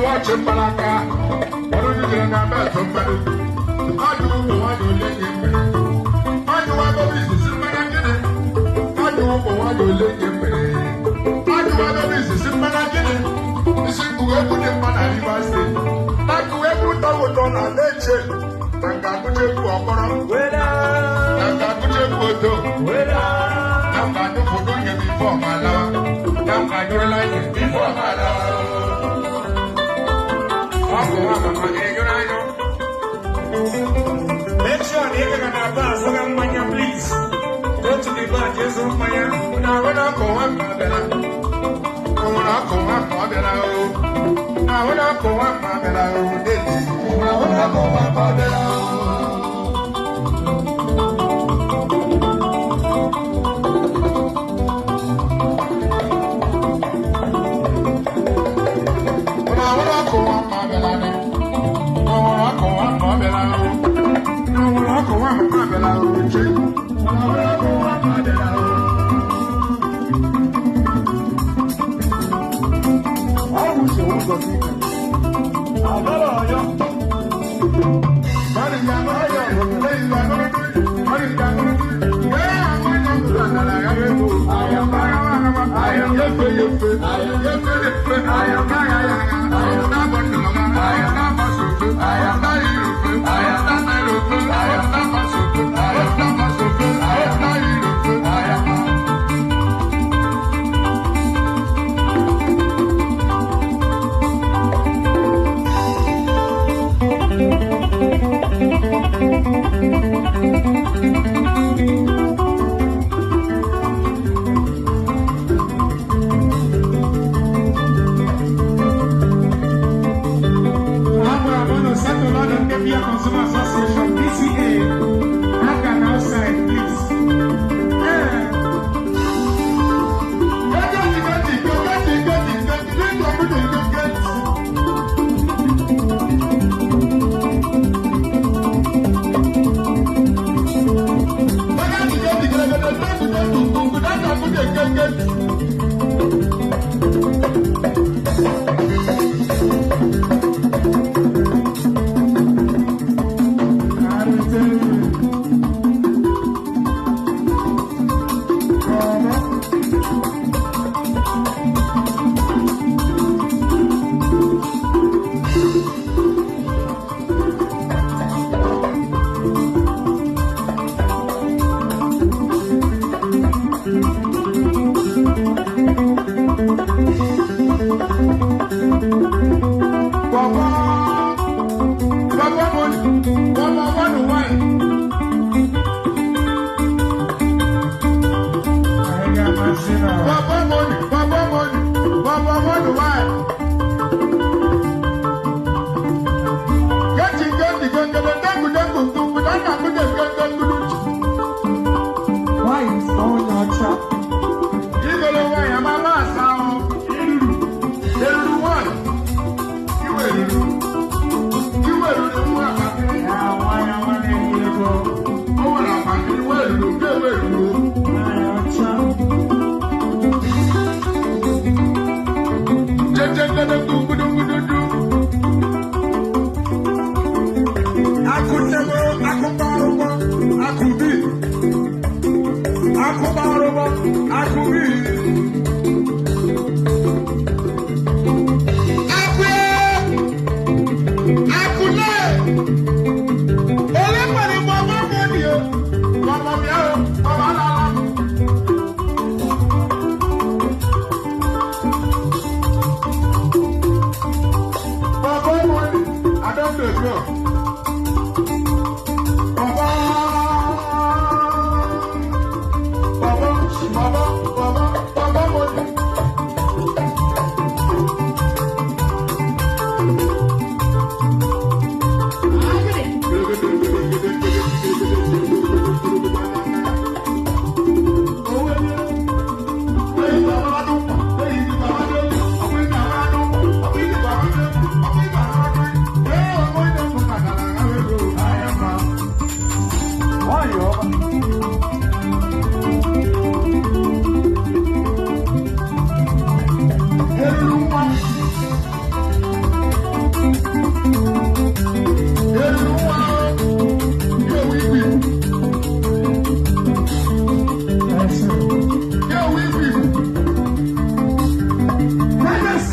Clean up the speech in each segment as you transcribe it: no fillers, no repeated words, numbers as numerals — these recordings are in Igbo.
watch him, Malaka. What do you do in a bed? Somebody. I do want to let him. I do have a business in Managini. I do want to let him. I do have a business in Managini. This is who I put him on a river state. I do have put on a nature. And I put him for a corner. And I put him for two. I'm not the photo before my love. I'm not your life before my love. Make sure you can have a second mania, please. Go to the bar, just on my own. Now, when I go on,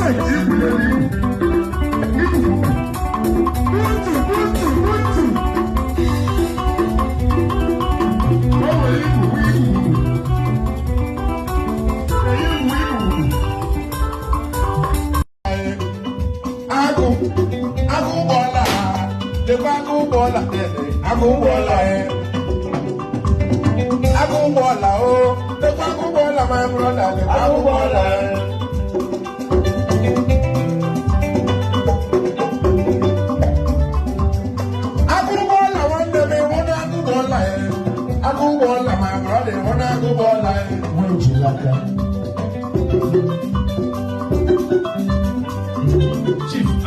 My brother, Chief,